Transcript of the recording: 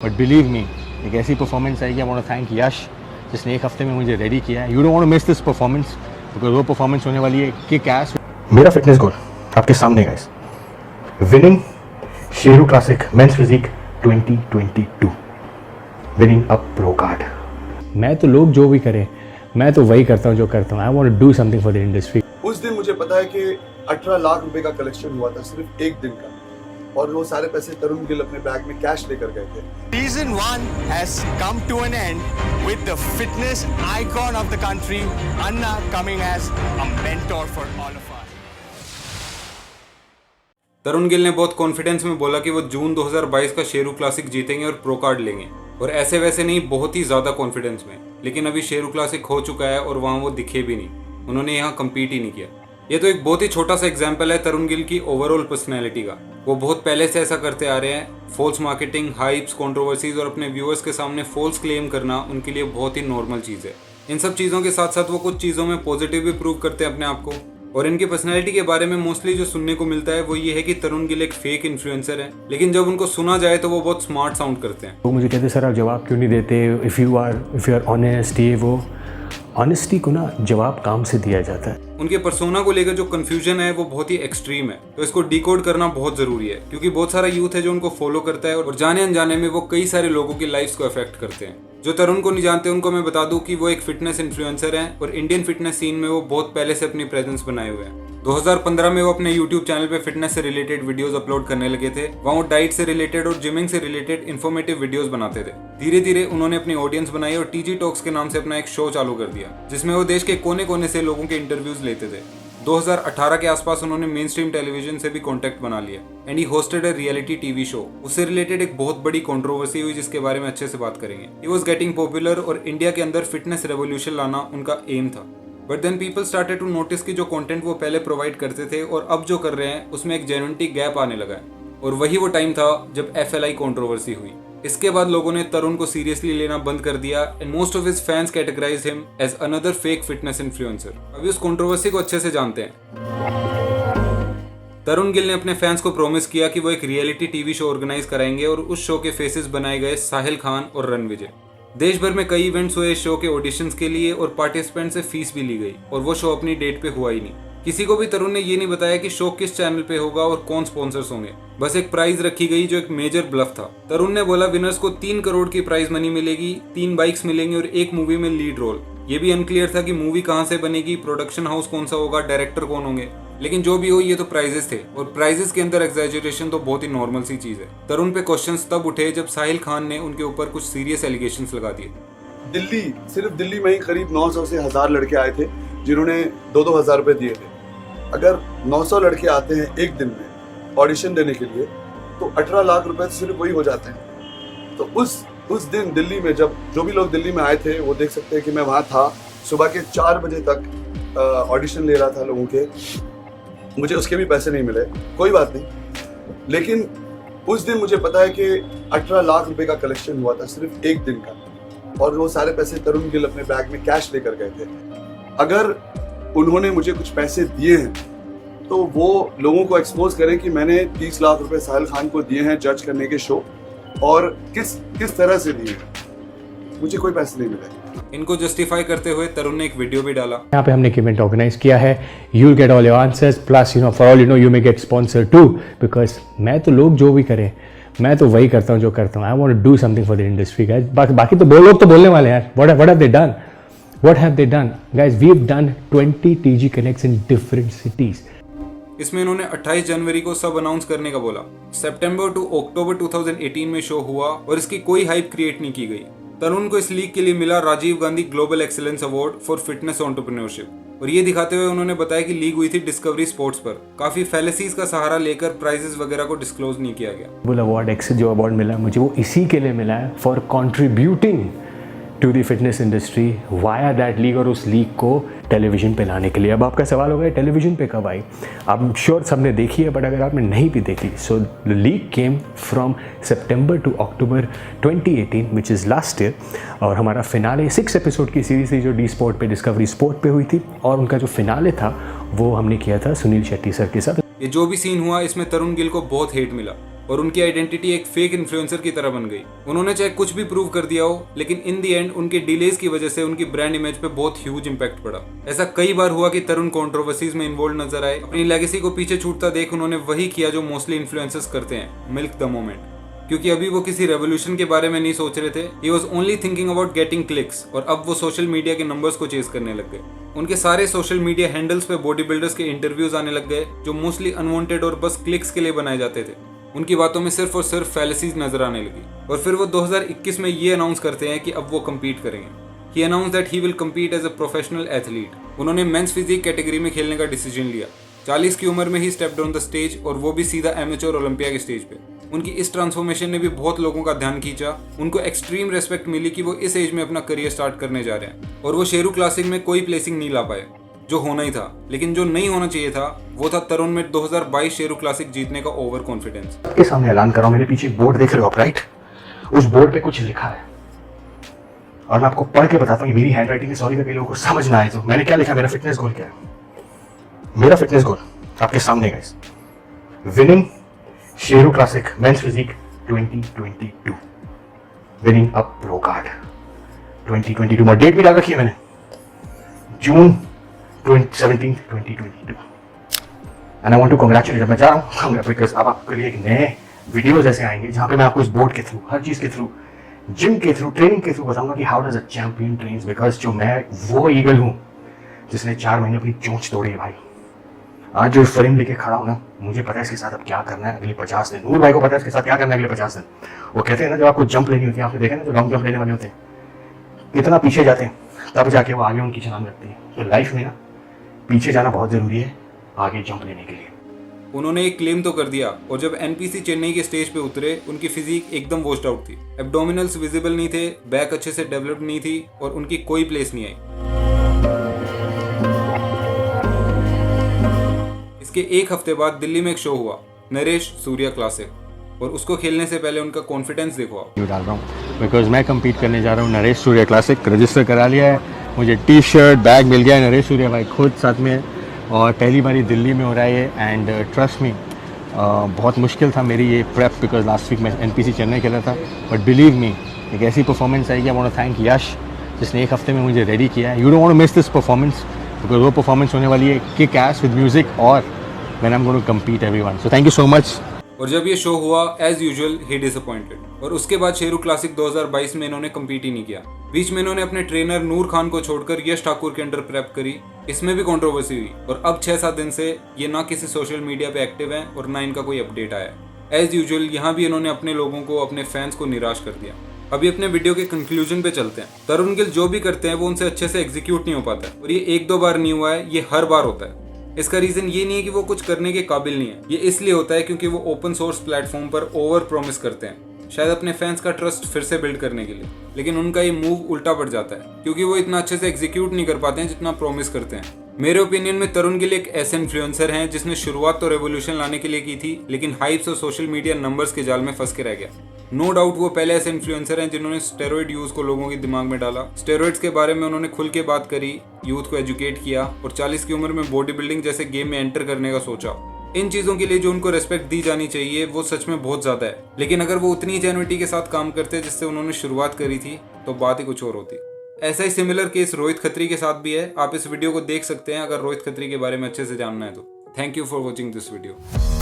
But believe me एक ऐसी performance आएगी। I want to thank Yash जिसने एक हफ्ते में मुझे रेडी किया है। You don't want to miss this performance because वो परफॉर्मेंस होने वाली है किक एस। मेरा फिटनेस गोल आपके सामने guys, winning Sheru classic men's physique 2022, winning a pro card. मैं तो लोग जो भी करें मैं तो वही करता हूँ जो करता हूँ। I want to do something for the industry. उस दिन मुझे पता है कि 18 लाख रुपए का कलेक्शन हुआ था सिर्फ एक दिन का, और वो सारे पैसे तरुण गिल अपने बैग में कैश लेकर गए थे। Season 1 has come to an end with the fitness icon of the country, Anna, coming as a mentor for all of us. तरुण गिल ने बहुत कॉन्फिडेंस में बोला कि वो जून 2022 का शेरू क्लासिक जीतेंगे और प्रो कार्ड लेंगे, और ऐसे वैसे नहीं, बहुत ही ज़्यादा कॉन्फिडेंस में। लेकिन अभी शेरू क्लासिक हो चुका है और वहाँ वो दिखे भी नहीं, उन्होंने यहाँ कम्पीट ही नहीं किया। ये तो एक बहुत ही छोटा सा एग्जाम्पल है तरुण गिल की ओवरऑल पर्सनैलिटी का। वो बहुत पहले से ऐसा करते आ रहे हैं। फॉल्स मार्केटिंग, हाइप्स, कंट्रोवर्सीज और अपने व्यूअर्स के सामने फॉल्स क्लेम करना उनके लिए बहुत ही नॉर्मल चीज़ है। इन सब चीज़ों के साथ साथ वो कुछ चीज़ों में पॉजिटिव भी प्रूव करते हैं अपने आप को। और इनकी पर्सनैलिटी के बारे में मोस्टली जो सुनने को मिलता है वो ये है कि तरुण गिल एक फेक इन्फ्लुएंसर है, लेकिन जब उनको सुना जाए तो वो बहुत स्मार्ट साउंड करते हैं। वो मुझे कहते सर आप जवाब क्यों नहीं देते, इफ़ यू आर ऑनेस्ट। ये वो ऑनेस्टी को ना जवाब काम से दिया जाता है। उनके पर्सोना को लेकर जो कंफ्यूजन है वो बहुत ही एक्सट्रीम है, तो इसको डिकोड करना बहुत जरूरी है, क्योंकि बहुत सारा यूथ है जो उनको फॉलो करता है और जाने अनजाने में वो कई सारे लोगों की लाइफ्स को अफेक्ट करते हैं। जो तरुण को नहीं जानते उनको मैं बता दूं कि वो एक फिटनेस इन्फ्लुएंसर हैं और इंडियन फिटनेस सीन में वो बहुत पहले से अपनी प्रेजेंस बनाए हुए हैं। 2015 में वो अपने YouTube चैनल पे फिटनेस से रिलेटेड वीडियोस अपलोड करने लगे थे। वहाँ वो डाइट से रिलेटेड और जिमिंग से रिलेटेड इन्फॉर्मेटिव वीडियोस बनाते थे। धीरे धीरे उन्होंने अपनी ऑडियंस बनाई और टीजी टॉक्स के नाम से अपना एक शो चालू कर दिया, जिसमें वो देश के कोने कोने से लोगों के इंटरव्यूज लेते थे। 2018 के आसपास उन्होंने मेन स्ट्रीम टेलीविजन से भी कॉन्टेक्ट बना लिया and he hosted a reality TV show. उससे रिलेटेड एक बहुत बड़ी कंट्रोवर्सी हुई जिसके बारे में अच्छे से बात करेंगे। ही वाज गेटिंग पॉपुलर और इंडिया के अंदर फिटनेस रेवोल्यूशन लाना उनका एम था। But then people started to notice कि जो कंटेंट वो पहले प्रोवाइड करते थे और अब जो कर रहे हैं उसमें एक जेन्युइनिटी गैप आने लगा है, और वही वो टाइम था जब FLI कंट्रोवर्सी हुई। इसके बाद लोगों ने तरुण को सीरियसली लेना बंद कर दिया and most of his fans categorise him as another fake fitness influencer. अभी उस कंट्रोवर्सी को अच्छे से जानते हैं। तरुण गिल ने अपने फैंस को प्रॉमिस किया कि वो एक रियलिटी टीवी शो ऑर्गेनाइज कराएंगे और उस शो के फेसेस बनाए गए साहिल खान और रणविजय। देश भर में कई इवेंट्स हुए इस शो के ऑडिशंस के लिए और पार्टिसिपेंट से फीस भी ली गई, और वो शो अपनी डेट पे हुआ ही नहीं। किसी को भी तरुण ने ये नहीं बताया कि शो किस चैनल पे होगा और कौन स्पॉन्सर्स होंगे। बस एक प्राइज रखी गई जो एक मेजर ब्लफ था। तरुण ने बोला विनर्स को 3 करोड़ की प्राइज मनी मिलेगी, 3 बाइक्स मिलेंगे और एक मूवी में लीड रोल। ये भी अनक्लियर था कि मूवी कहाँ से बनेगी, प्रोडक्शन हाउस कौन सा होगा, डायरेक्टर कौन होंगे। लेकिन जो भी हो, ये तो प्राइजेस थे, और प्राइजेस के अंदर एग्जैजरेशन तो बहुत ही नॉर्मल सी चीज है। तरुण पे क्वेश्चंस तब उठे जब साहिल खान ने उनके ऊपर कुछ सीरियस एलिगेशंस लगा दिए। दिल्ली, सिर्फ दिल्ली में ही करीब 900 से 1000 लड़के आए थे जिन्होंने 2-2 हज़ार रुपए दिए थे। अगर 900 लड़के आते हैं एक दिन में ऑडिशन देने के लिए तो 18 लाख रुपए सिर्फ वही हो जाते हैं। तो उस दिन दिल्ली में जब जो भी लोग दिल्ली में आए थे वो देख सकते हैं कि मैं वहाँ था। सुबह के 4 बजे तक ऑडिशन ले रहा था लोगों के। मुझे उसके भी पैसे नहीं मिले, कोई बात नहीं, लेकिन उस दिन मुझे पता है कि 18 लाख रुपए का कलेक्शन हुआ था सिर्फ एक दिन का, और वो सारे पैसे तरुण गिल अपने बैग में कैश लेकर गए थे। अगर उन्होंने मुझे कुछ पैसे दिए हैं तो वो लोगों को एक्सपोज करें कि मैंने 30 लाख रुपए साहिल खान को दिए हैं जज करने के शो, और किस तरह से दिए हैं। मुझे कोई पैसे नहीं मिले। इनको जस्टिफाई करते हुए तरुण ने एक वीडियो भी डाला। यहाँ पे हमने एक इवेंट ऑर्गेनाइज किया है, you will get all your answers plus for all you may get sponsor too, because मैं तो लोग जो भी करें मैं तो वही करता हूँ जो करता हूँ। I want to do something for the industry guys. बाकी तो वो लोग तो बोलने वाले हैं यार। What have they done, what have they done guys. We have done 20 TG connects in different cities. इसमें इन्होंने 28 जनवरी को सब अनाउंस करने का बोला। सितंबर टू अक्टूबर 2018 में शो हुआ और इसकी कोई हाइप क्रिएट नहीं की गई। तरुण को इस लीग के लिए मिला Rajiv Gandhi global excellence award for fitness entrepreneurship, और ये दिखाते हुए उन्होंने बताया कि लीग हुई थी डिस्कवरी स्पोर्ट्स पर। काफी फैलेसीज का सहारा लेकर प्राइजेस वगैरह को डिस्क्लोज नहीं किया गया। ग्लोबल अवार्ड जो अवार्ड मिला है मुझे, वो इसी के लिए मिला है, for contributing to the fitness industry via that league, और उस लीग को टेलीविजन पे लाने के लिए। अब आपका सवाल होगा टेलीविजन पे कब आई। आप श्योर सबने देखी है, बट अगर आपने नहीं भी देखी, so the league came from September to October 2018 which is last year, और हमारा फिनाले 6 एपिसोड की सीरीज थी जो डी स्पोर्ट पे, डिस्कवरी स्पोर्ट पे हुई थी, और उनका जो फिनाले था वो हमने किया था सुनील शेट्टी सर के साथ। ये जो भी सीन हुआ इसमें तरुण गिल को बहुत हेट मिला। और उनकी आइडेंटिटी एक फेक इन्फ्लुएंसर की तरह बन गई। उन्होंने चाहे कुछ भी प्रूव कर दिया हो, लेकिन इन दी एंड उनके डिलेज की वजह से उनकी ब्रांड इमेज पे बहुत ह्यूज इंपैक्ट पड़ा। ऐसा कई बार हुआ कि तरुण कंट्रोवर्सीज में इन्वॉल्व नजर आए। अपनी लेगेसी को पीछे छूटता देख उन्होंने वही किया जो मोस्टली इन्फ्लुएंसर्स करते हैं, मिल्क द मोमेंट। क्योंकि अभी वो किसी रेवोल्यूशन के बारे में नहीं सोच रहे थे, he was only thinking about getting clicks, और अब वो सोशल मीडिया के नंबर्स को चेस करने लग गए। उनके सारे सोशल मीडिया हैंडल्स पे बॉडी बिल्डर्स के इंटरव्यूज आने लग गए जो मोस्टली अनवांटेड और बस क्लिक्स के लिए बनाए जाते थे। उनकी बातों में सिर्फ और सिर्फ फैलेसीज नजर आने लगी, और फिर वो 2021 में ये अनाउंस करते हैं कि अब वो कम्पीट करेंगे। He announced that he will compete as a professional athlete. उन्होंने मेंस फिजिक कैटेगरी में खेलने का डिसीजन लिया। 40 की उम्र में he stepped on the stage, और वो भी सीधा एमेच्योर ओलंपिया के स्टेज पे। उनकी इस ट्रांसफॉर्मेशन ने भी बहुत लोगों का ध्यान खींचा। उनको एक्सट्रीम रेस्पेक्ट मिली कि वो इस एज में अपना करियर स्टार्ट करने जा रहे हैं, और वो शेरू क्लासिक में कोई प्लेसिंग नहीं ला पाए जो होना ही था। लेकिन जो नहीं होना चाहिए था वो था तरुण में 2022 शेरू क्लासिक जीतने का ओवर कॉन्फिडेंस। के सामने ऐलान कर रहा हूं, मेरे पीछे बोर्ड देख रहे हो आप, राइट? उस बोर्ड पे कुछ लिखा है और मैं आपको पढ़ के बताता हूँ। मेरी हैंड राइटिंग सॉरी कई लोगों को समझ ना आए तो मैंने क्या लिखा, मेरा फिटनेस गोल क्या है। मेरा फिटनेस गोल आपके सामने guys, winning Sheru classic men's physique 2022, winning a pro card 2022। और डेट भी डाल रखी है मैंने, June 17, 2022। And I want to congratulate. मैं चाह रहा हूँ बिकॉज अब आपके लिए एक नए वीडियोस ऐसे आएंगे जहाँ पे मैं आपको इस बोर्ड के थ्रू, हर चीज़ के थ्रू, जिम के थ्रू, ट्रेनिंग के थ्रू बताऊंगा कि how does a champion trains. Because जो मैं वो ईगल हूँ जिसने 4 महीने अपनी चोंच तोड़ी है भाई। आज जो फ्रेम लेके खड़ा हूँ ना, मुझे पता है इसके साथ अब क्या करना है अगले 50 दिन। नूर भाई को पता है इसके साथ क्या करना है अगले 50 दिन। वो कहते हैं ना, जब आपको जंप लेनी होती है, आपने देखा ना जो लॉन्ग जंप लेने वाले होते हैं कितना पीछे जाते हैं, तब जाके वो आगे उनकी छलांग लगती है। तो लाइफ में ना पीछे जाना बहुत जरूरी है आगे जंप लेने के लिए। उन्होंने एक क्लेम तो कर दिया, और जब एनपीसी चेन्नई के स्टेज पे उतरे उनकी फिजिक एकदम वॉश्ड आउट थी। एब्डोमिनल्स विजिबल नहीं थे, बैक अच्छे से डेवलप नहीं थी, और उनकी कोई प्लेस नहीं आई। इसके एक हफ्ते बाद दिल्ली में एक शो हुआ, नरेश सूर्या क्लासिक, और उसको खेलने से पहले उनका कॉन्फिडेंस देखो आप। डाल रहा हूँ बिकॉज मैं कंपीट करने जा रहा हूँ नरेश सूर्या क्लासिक। रजिस्टर करा लिया है, मुझे टी शर्ट बैग मिल गया है। नरेश सूर्या भाई खुद साथ में, और पहली बारी दिल्ली में हो रहा है ये। एंड ट्रस्ट मी, बहुत मुश्किल था मेरी ये प्रेप, बिकॉज लास्ट वीक मैं एनपीसी चेन्नई खेला था। बट बिलीव मी, एक ऐसी परफॉर्मेंस आएगी। I want to thank Yash जिसने एक हफ्ते में मुझे रेडी किया है। You don't want to miss this performance, because वो परफॉर्मेंस होने वाली है किक एस विद म्यूजिक, और when I am going to compete everyone. So thank you so much. और जब ये शो हुआ एज यूजुअल ही डिसअपॉइंटेड, और उसके बाद शेरू क्लासिक 2022 में इन्होंने कम्पीट ही नहीं किया। बीच में इन्होंने अपने ट्रेनर नूर खान को छोड़कर यश ठाकुर के अंडर प्रेप करी, इसमें भी कंट्रोवर्सी हुई, और अब 6-7 दिन से ये ना किसी सोशल मीडिया पे एक्टिव हैं और ना इनका कोई अपडेट आया। एज यूजुअल यहाँ भी इन्होंने अपने लोगों को, अपने फैंस को निराश कर दिया। अभी अपने वीडियो के कंक्लूजन पे चलते हैं। तरुण गिल जो भी करते हैं वो उनसे अच्छे से एग्जीक्यूट नहीं हो पाता है, और ये 1-2 बार नहीं हुआ है, ये हर बार होता है। इसका रीजन ये नहीं है कि वो कुछ करने के काबिल नहीं है, ये इसलिए होता है क्योंकि वो ओपन सोर्स प्लेटफॉर्म पर ओवर प्रॉमिस करते हैं, शायद अपने फैंस का ट्रस्ट फिर से बिल्ड करने के लिए। लेकिन उनका ये मूव उल्टा पड़ जाता है क्योंकि वो इतना अच्छे से एग्जीक्यूट नहीं कर पाते हैं जितना प्रॉमिस करते हैं। मेरे ओपिनियन में तरुण गिल एक ऐसे इन्फ्लुएंसर हैं जिसने शुरुआत तो रेवोल्यूशन लाने के लिए की थी, लेकिन हाइप्स और सोशल मीडिया नंबर्स के जाल में फंस के रह गया। नो डाउट वो पहले ऐसे इन्फ्लुएंसर हैं जिन्होंने स्टेरॉइड यूज को लोगों के दिमाग में डाला। स्टेरॉइड्स के बारे में उन्होंने खुल के बात करी, यूथ को एजुकेट किया, और 40 की उम्र में बॉडी बिल्डिंग जैसे गेम में एंटर करने का सोचा। इन चीजों के लिए जो उनको रेस्पेक्ट दी जानी चाहिए वो सच में बहुत ज्यादा है, लेकिन अगर वो उतनी जेन्युइनिटी के साथ काम करते जिससे उन्होंने शुरुआत करी थी तो बात ही कुछ और होती। ऐसा ही सिमिलर केस रोहित खत्री के साथ भी है। आप इस वीडियो को देख सकते हैं अगर रोहित खत्री के बारे में अच्छे से जानना है तो। Thank you for watching this video.